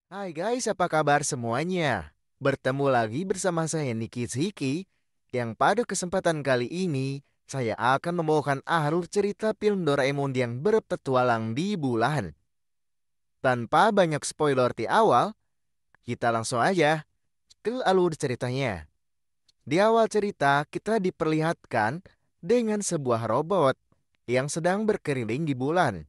Hai guys, apa kabar semuanya? Bertemu lagi bersama saya Niki Ziki, yang pada kesempatan kali ini saya akan membawakan alur cerita film Doraemon yang berpetualang di bulan. Tanpa banyak spoiler di awal, kita langsung aja ke alur ceritanya. Di awal cerita kita diperlihatkan dengan sebuah robot yang sedang berkeliling di bulan.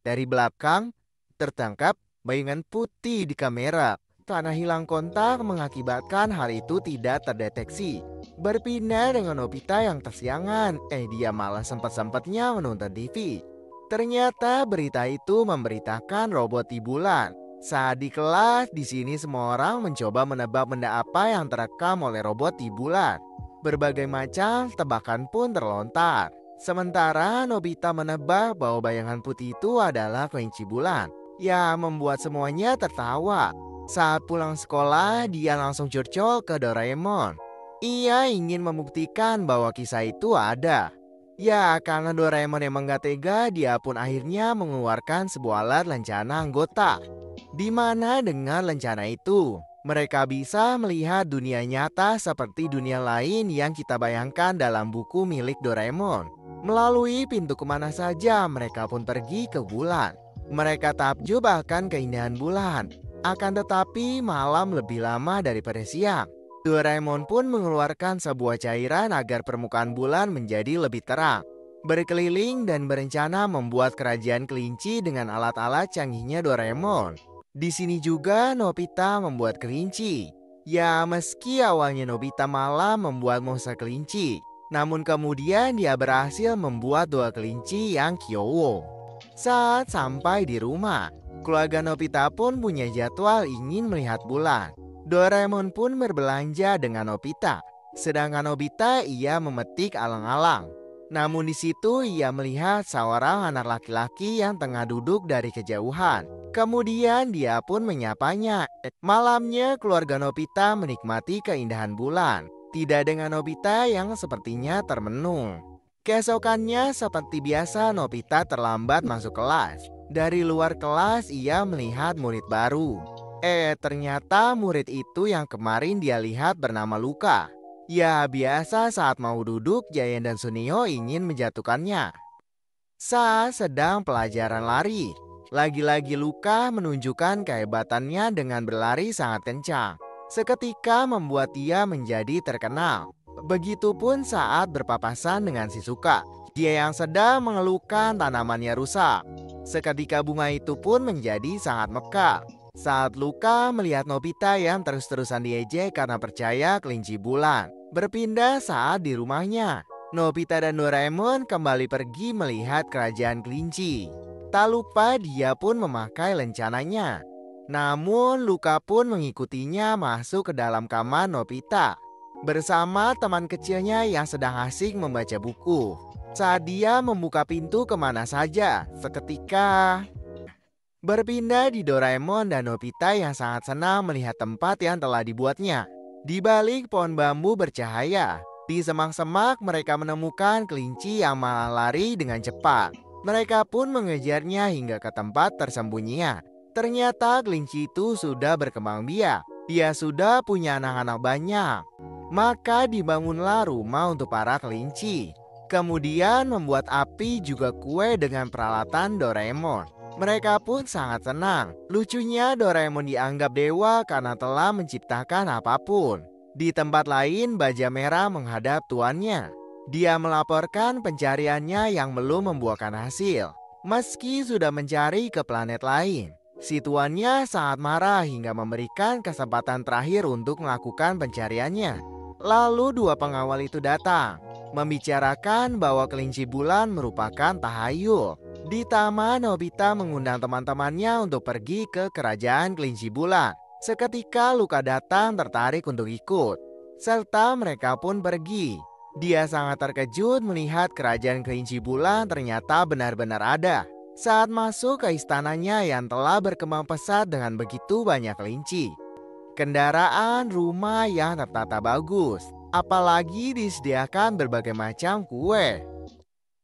Dari belakang, tertangkap bayangan putih di kamera. Tanah hilang kontak mengakibatkan hal itu tidak terdeteksi. Berpindah dengan Nobita yang tersiangan, dia malah sempat-sempatnya menonton TV. Ternyata berita itu memberitakan robot di bulan. Saat di kelas, di sini semua orang mencoba menebak benda apa yang terekam oleh robot di bulan. Berbagai macam tebakan pun terlontar. Sementara Nobita menebak bahwa bayangan putih itu adalah kelinci bulan, yang membuat semuanya tertawa. Saat pulang sekolah, dia langsung curcol ke Doraemon. Ia ingin membuktikan bahwa kisah itu ada. Ya, karena Doraemon emang gak tega, dia pun akhirnya mengeluarkan sebuah alat lencana anggota. Di mana dengan lencana itu, mereka bisa melihat dunia nyata seperti dunia lain yang kita bayangkan dalam buku milik Doraemon. Melalui pintu kemana saja mereka pun pergi ke bulan. Mereka takjub akan keindahan bulan. Akan tetapi malam lebih lama daripada siang. Doraemon pun mengeluarkan sebuah cairan agar permukaan bulan menjadi lebih terang. Berkeliling dan berencana membuat kerajaan kelinci dengan alat-alat canggihnya Doraemon. Di sini juga Nobita membuat kelinci. Ya, meski awalnya Nobita malah membuat monster kelinci, namun kemudian dia berhasil membuat dua kelinci yang Kyowo. Saat sampai di rumah, keluarga Nobita pun punya jadwal ingin melihat bulan. Doraemon pun berbelanja dengan Nobita, sedangkan Nobita ia memetik alang-alang. Namun di situ ia melihat seorang anak laki-laki yang tengah duduk dari kejauhan. Kemudian dia pun menyapanya. Malamnya keluarga Nobita menikmati keindahan bulan. Tidak dengan Nobita yang sepertinya termenung. Keesokannya seperti biasa Nobita terlambat masuk kelas. Dari luar kelas ia melihat murid baru. Ternyata murid itu yang kemarin dia lihat bernama Luka. Ya, biasa saat mau duduk, Giant dan Sunio ingin menjatuhkannya. Saat sedang pelajaran lari, lagi-lagi Luka menunjukkan kehebatannya dengan berlari sangat kencang. Seketika membuat dia menjadi terkenal. Begitupun saat berpapasan dengan Shizuka. Dia yang sedang mengeluhkan tanamannya rusak. Seketika bunga itu pun menjadi sangat mekar. Saat Luka melihat Nobita yang terus-terusan diejek karena percaya kelinci bulan, berpindah saat di rumahnya. Nobita dan Doraemon kembali pergi melihat kerajaan kelinci. Tak lupa dia pun memakai lencananya. Namun Luka pun mengikutinya masuk ke dalam kamar Nobita bersama teman kecilnya yang sedang asik membaca buku. Saat dia membuka pintu kemana saja, seketika berpindah di Doraemon dan Nobita yang sangat senang melihat tempat yang telah dibuatnya. Di balik pohon bambu bercahaya, di semak-semak mereka menemukan kelinci yang malah lari dengan cepat. Mereka pun mengejarnya hingga ke tempat tersembunyinya. Ternyata kelinci itu sudah berkembang biak. Dia sudah punya anak-anak banyak. Maka dibangunlah rumah untuk para kelinci. Kemudian membuat api juga kue dengan peralatan Doraemon. Mereka pun sangat senang. Lucunya Doraemon dianggap dewa karena telah menciptakan apapun. Di tempat lain, Baja Merah menghadap tuannya. Dia melaporkan pencariannya yang belum membuahkan hasil. Meski sudah mencari ke planet lain, si tuannya sangat marah hingga memberikan kesempatan terakhir untuk melakukan pencariannya. Lalu dua pengawal itu datang, membicarakan bahwa kelinci bulan merupakan tahayul. Di taman, Nobita mengundang teman-temannya untuk pergi ke kerajaan kelinci bulan. Seketika Luka datang tertarik untuk ikut, serta mereka pun pergi. Dia sangat terkejut melihat kerajaan kelinci bulan ternyata benar-benar ada. Saat masuk ke istananya yang telah berkembang pesat dengan begitu banyak kelinci, kendaraan, rumah yang tertata bagus, apalagi disediakan berbagai macam kue.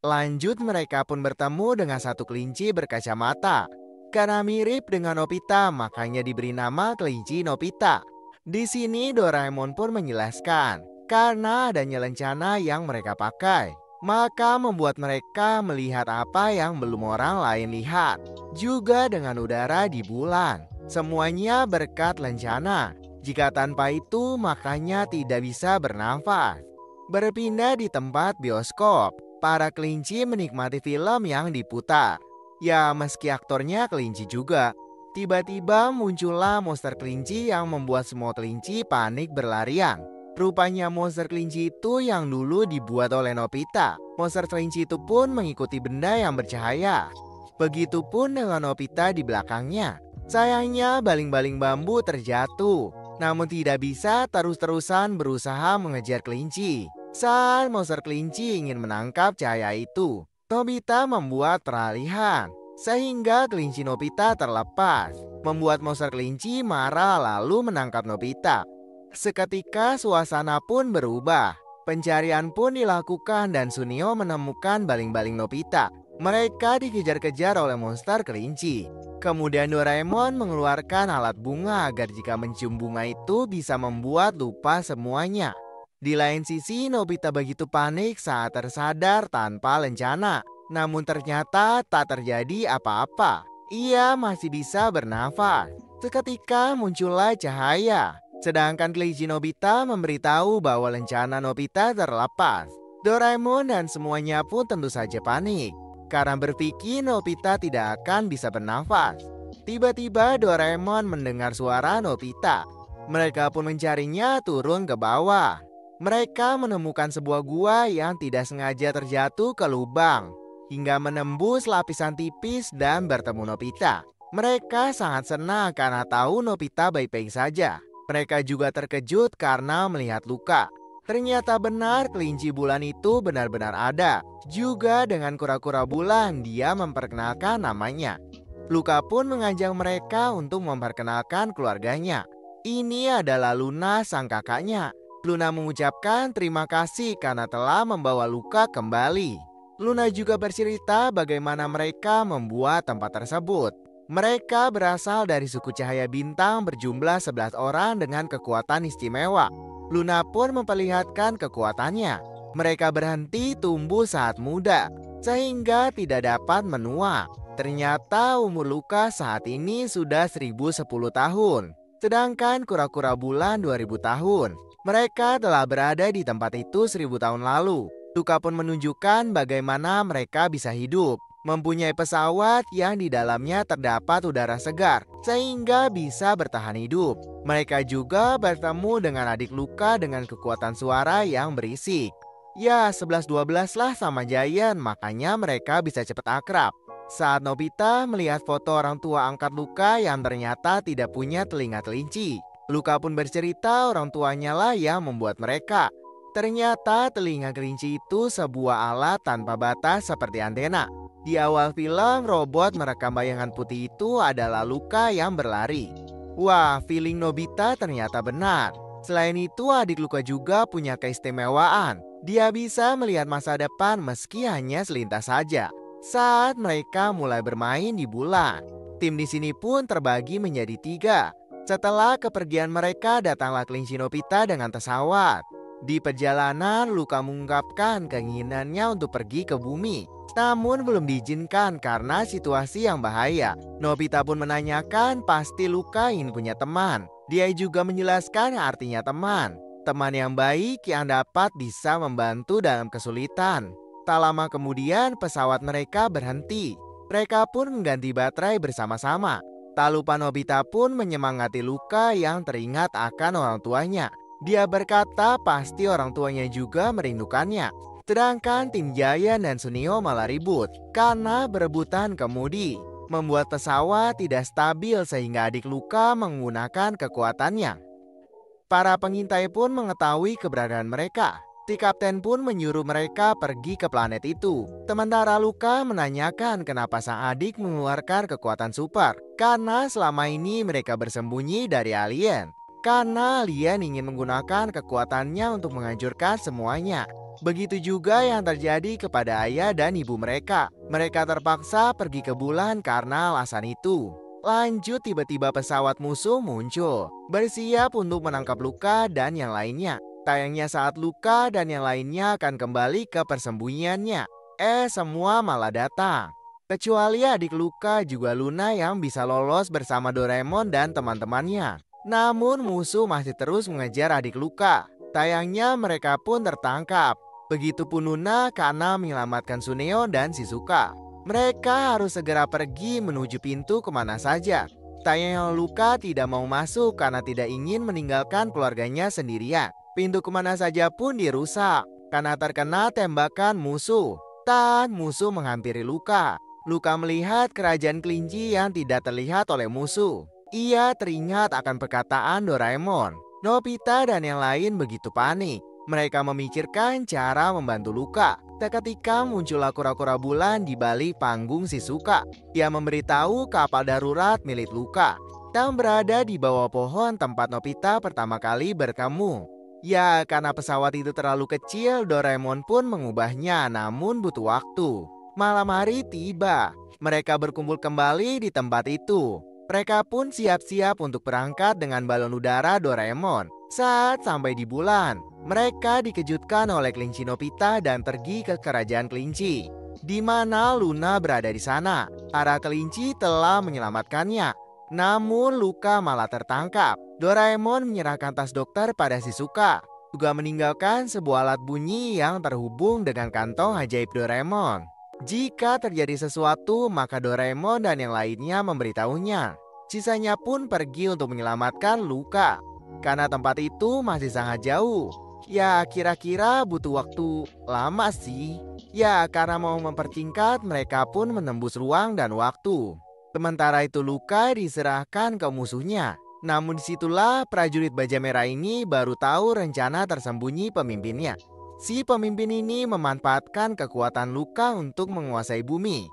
Lanjut mereka pun bertemu dengan satu kelinci berkacamata. Karena mirip dengan Nobita, makanya diberi nama kelinci Nobita. Di sini Doraemon pun menjelaskan, karena adanya lencana yang mereka pakai, maka membuat mereka melihat apa yang belum orang lain lihat. Juga dengan udara di bulan, semuanya berkat lencana. Jika tanpa itu, makanya tidak bisa bernafas. Berpindah di tempat bioskop, para kelinci menikmati film yang diputar. Ya, meski aktornya kelinci juga. Tiba-tiba muncullah monster kelinci yang membuat semua kelinci panik berlarian. Rupanya monster kelinci itu yang dulu dibuat oleh Nobita. Monster kelinci itu pun mengikuti benda yang bercahaya. Begitupun dengan Nobita di belakangnya. Sayangnya baling-baling bambu terjatuh, namun tidak bisa terus-terusan berusaha mengejar kelinci. Saat monster kelinci ingin menangkap cahaya itu, Nobita membuat peralihan, sehingga kelinci Nobita terlepas, membuat monster kelinci marah lalu menangkap Nobita. Seketika suasana pun berubah. Pencarian pun dilakukan dan Sunio menemukan baling-baling Nobita. Mereka dikejar-kejar oleh monster kelinci. Kemudian Doraemon mengeluarkan alat bunga agar jika mencium bunga itu bisa membuat lupa semuanya. Di lain sisi, Nobita begitu panik saat tersadar tanpa lencana. Namun ternyata tak terjadi apa-apa. Ia masih bisa bernafas. Seketika muncullah cahaya. Sedangkan kelinci Nobita memberitahu bahwa lencana Nobita terlepas. Doraemon dan semuanya pun tentu saja panik, karena berpikir Nobita tidak akan bisa bernafas. Tiba-tiba Doraemon mendengar suara Nobita. Mereka pun mencarinya turun ke bawah. Mereka menemukan sebuah gua yang tidak sengaja terjatuh ke lubang, hingga menembus lapisan tipis dan bertemu Nobita. Mereka sangat senang karena tahu Nobita baik-baik saja. Mereka juga terkejut karena melihat luka. Ternyata benar kelinci bulan itu benar-benar ada. Juga dengan kura-kura bulan dia memperkenalkan namanya. Luka pun mengajak mereka untuk memperkenalkan keluarganya. Ini adalah Luna sang kakaknya. Luna mengucapkan terima kasih karena telah membawa Luka kembali. Luna juga bercerita bagaimana mereka membuat tempat tersebut. Mereka berasal dari suku cahaya bintang berjumlah 11 orang dengan kekuatan istimewa. Luna pun memperlihatkan kekuatannya. Mereka berhenti tumbuh saat muda, sehingga tidak dapat menua. Ternyata umur Luka saat ini sudah 1010 tahun. Sedangkan kura-kura bulan 2000 tahun. Mereka telah berada di tempat itu 1000 tahun lalu. Luka pun menunjukkan bagaimana mereka bisa hidup. Mempunyai pesawat yang di dalamnya terdapat udara segar, sehingga bisa bertahan hidup. Mereka juga bertemu dengan adik Luka dengan kekuatan suara yang berisik. Ya, 11-12 lah sama Giant, makanya mereka bisa cepat akrab. Saat Nobita melihat foto orang tua angkat Luka yang ternyata tidak punya telinga kelinci, Luka pun bercerita orang tuanya lah yang membuat mereka. Ternyata telinga kelinci itu sebuah alat tanpa batas seperti antena. Di awal film, robot merekam bayangan putih itu adalah Luka yang berlari. Wah, feeling Nobita ternyata benar. Selain itu, adik Luka juga punya keistimewaan. Dia bisa melihat masa depan meski hanya selintas saja. Saat mereka mulai bermain di bulan, tim di sini pun terbagi menjadi 3. Setelah kepergian mereka, datanglah kelinci Nobita dengan pesawat. Di perjalanan, Luka mengungkapkan keinginannya untuk pergi ke bumi. Namun belum diizinkan karena situasi yang bahaya. Nobita pun menanyakan pasti Luka ingin punya teman. Dia juga menjelaskan artinya teman. Teman yang baik yang dapat bisa membantu dalam kesulitan. Tak lama kemudian pesawat mereka berhenti. Mereka pun mengganti baterai bersama-sama. Tak lupa Nobita pun menyemangati Luka yang teringat akan orang tuanya. Dia berkata pasti orang tuanya juga merindukannya. Sedangkan tim Giant dan Sunio malah ribut karena berebutan kemudi, membuat pesawat tidak stabil sehingga adik Luka menggunakan kekuatannya. Para pengintai pun mengetahui keberadaan mereka. Si kapten pun menyuruh mereka pergi ke planet itu. Sementara Luka menanyakan kenapa sang adik mengeluarkan kekuatan super. Karena selama ini mereka bersembunyi dari alien. Karena alien ingin menggunakan kekuatannya untuk menghancurkan semuanya. Begitu juga yang terjadi kepada ayah dan ibu mereka. Mereka terpaksa pergi ke bulan karena alasan itu. Lanjut, tiba-tiba pesawat musuh muncul, bersiap untuk menangkap Luka dan yang lainnya. Sayangnya saat Luka dan yang lainnya akan kembali ke persembunyiannya, semua malah datang. Kecuali adik Luka juga Luna yang bisa lolos bersama Doraemon dan teman-temannya. Namun musuh masih terus mengejar adik Luka. Sayangnya mereka pun tertangkap. Begitupun Luna karena menyelamatkan Suneo dan Shizuka. Mereka harus segera pergi menuju pintu kemana saja. Sayangnya Luka tidak mau masuk karena tidak ingin meninggalkan keluarganya sendirian. Pintu kemana saja pun dirusak karena terkena tembakan musuh. Dan musuh menghampiri Luka. Luka melihat kerajaan kelinci yang tidak terlihat oleh musuh. Ia teringat akan perkataan Doraemon. Nobita dan yang lain begitu panik. Mereka memikirkan cara membantu Luka. Seketika muncullah kura-kura bulan di balik panggung Shizuka. Dia memberitahu kapal darurat milik Luka yang berada di bawah pohon tempat Nobita pertama kali bertemu. Ya, karena pesawat itu terlalu kecil, Doraemon pun mengubahnya, namun butuh waktu. Malam hari tiba. Mereka berkumpul kembali di tempat itu. Mereka pun siap-siap untuk berangkat dengan balon udara Doraemon. Saat sampai di bulan, mereka dikejutkan oleh kelinci Nobita dan pergi ke kerajaan kelinci, di mana Luna berada di sana. Para kelinci telah menyelamatkannya. Namun Luka malah tertangkap. Doraemon menyerahkan tas dokter pada Shizuka, juga meninggalkan sebuah alat bunyi yang terhubung dengan kantong ajaib Doraemon. Jika terjadi sesuatu, maka Doraemon dan yang lainnya memberitahunya. Sisanya pun pergi untuk menyelamatkan Luka, karena tempat itu masih sangat jauh. Ya, kira-kira butuh waktu lama sih. Ya, karena mau mempertingkat, mereka pun menembus ruang dan waktu. Sementara itu Luka diserahkan ke musuhnya. Namun disitulah prajurit baja merah ini baru tahu rencana tersembunyi pemimpinnya. Si pemimpin ini memanfaatkan kekuatan Luka untuk menguasai bumi.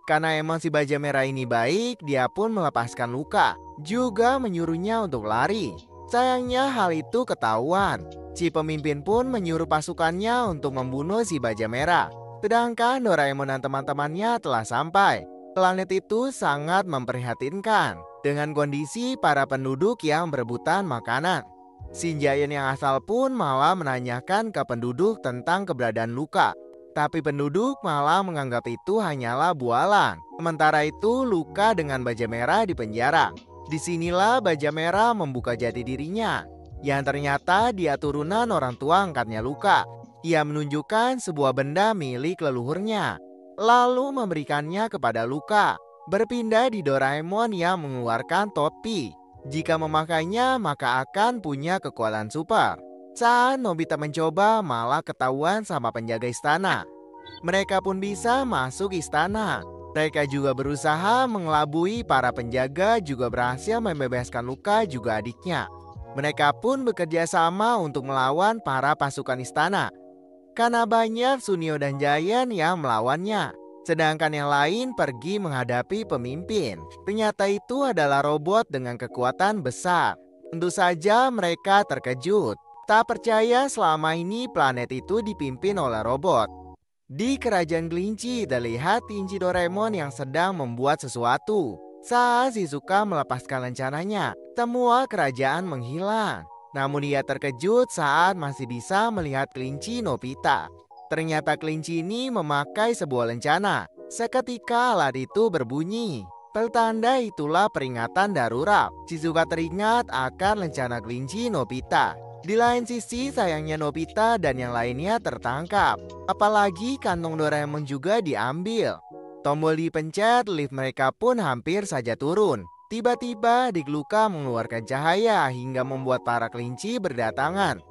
Karena emosi baja merah ini baik, dia pun melepaskan Luka, juga menyuruhnya untuk lari. Sayangnya hal itu ketahuan. Si pemimpin pun menyuruh pasukannya untuk membunuh si baja merah. Sedangkan Doraemon dan teman-temannya telah sampai. Planet itu sangat memprihatinkan dengan kondisi para penduduk yang berebutan makanan. Si Giant yang asal pun malah menanyakan ke penduduk tentang keberadaan Luka. Tapi penduduk malah menganggap itu hanyalah bualan. Sementara itu Luka dengan baja merah di penjara. Disinilah baja merah membuka jati dirinya, yang ternyata dia turunan orang tua angkatnya Luka. Ia menunjukkan sebuah benda milik leluhurnya, lalu memberikannya kepada Luka. Berpindah di Doraemon yang mengeluarkan topi. Jika memakainya maka akan punya kekuatan super. Saat Nobita mencoba malah ketahuan sama penjaga istana. Mereka pun bisa masuk istana. Mereka juga berusaha mengelabui para penjaga, juga berhasil membebaskan Luka juga adiknya. Mereka pun bekerja sama untuk melawan para pasukan istana. Karena banyak Suneo dan Giant yang melawannya. Sedangkan yang lain pergi menghadapi pemimpin. Ternyata itu adalah robot dengan kekuatan besar. Tentu saja mereka terkejut. Tak percaya selama ini planet itu dipimpin oleh robot. Di kerajaan kelinci terlihat kelinci Doraemon yang sedang membuat sesuatu. Saat Shizuka melepaskan rencananya, semua kerajaan menghilang. Namun ia terkejut saat masih bisa melihat kelinci Nobita. Ternyata kelinci ini memakai sebuah lencana. Seketika alat itu berbunyi. Pertanda itulah peringatan darurat. Shizuka teringat akan lencana kelinci Nobita. Di lain sisi sayangnya Nobita dan yang lainnya tertangkap. Apalagi kantong Doraemon juga diambil. Tombol dipencet, lift mereka pun hampir saja turun. Tiba-tiba adik Luka mengeluarkan cahaya hingga membuat para kelinci berdatangan.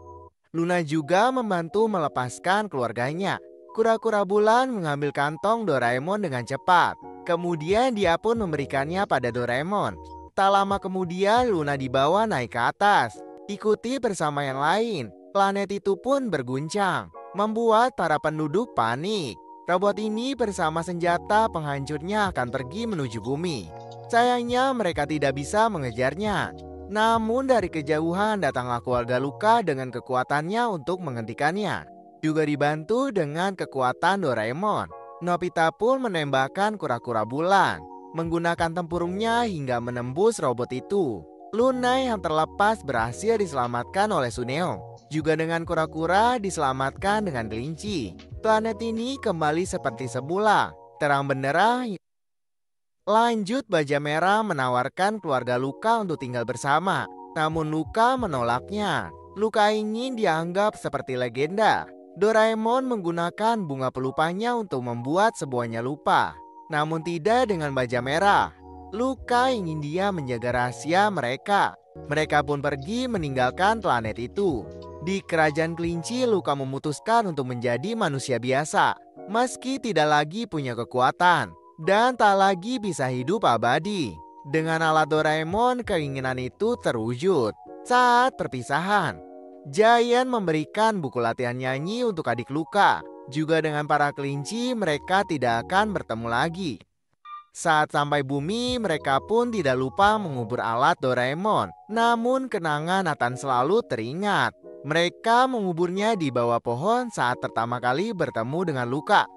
Luna juga membantu melepaskan keluarganya. Kura-kura bulan mengambil kantong Doraemon dengan cepat. Kemudian dia pun memberikannya pada Doraemon. Tak lama kemudian Luna dibawa naik ke atas. Ikuti bersama yang lain. Planet itu pun berguncang, membuat para penduduk panik. Robot ini bersama senjata penghancurnya akan pergi menuju bumi. Sayangnya mereka tidak bisa mengejarnya. Namun dari kejauhan datanglah keluarga Luka dengan kekuatannya untuk menghentikannya. Juga dibantu dengan kekuatan Doraemon, Nobita pun menembakkan kura-kura bulan, menggunakan tempurungnya hingga menembus robot itu. Luna yang terlepas berhasil diselamatkan oleh Suneo. Juga dengan kura-kura diselamatkan dengan kelinci. Planet ini kembali seperti semula, terang benderang. Lanjut, Baja Merah menawarkan keluarga Luka untuk tinggal bersama. Namun Luka menolaknya. Luka ingin dianggap seperti legenda. Doraemon menggunakan bunga pelupanya untuk membuat semuanya lupa. Namun tidak dengan Baja Merah. Luka ingin dia menjaga rahasia mereka. Mereka pun pergi meninggalkan planet itu. Di kerajaan kelinci, Luka memutuskan untuk menjadi manusia biasa. Meski tidak lagi punya kekuatan dan tak lagi bisa hidup abadi. Dengan alat Doraemon, keinginan itu terwujud. Saat perpisahan, Giant memberikan buku latihan nyanyi untuk adik Luka. Juga dengan para kelinci, mereka tidak akan bertemu lagi. Saat sampai bumi, mereka pun tidak lupa mengubur alat Doraemon. Namun kenangan Nathan selalu teringat. Mereka menguburnya di bawah pohon saat pertama kali bertemu dengan Luka.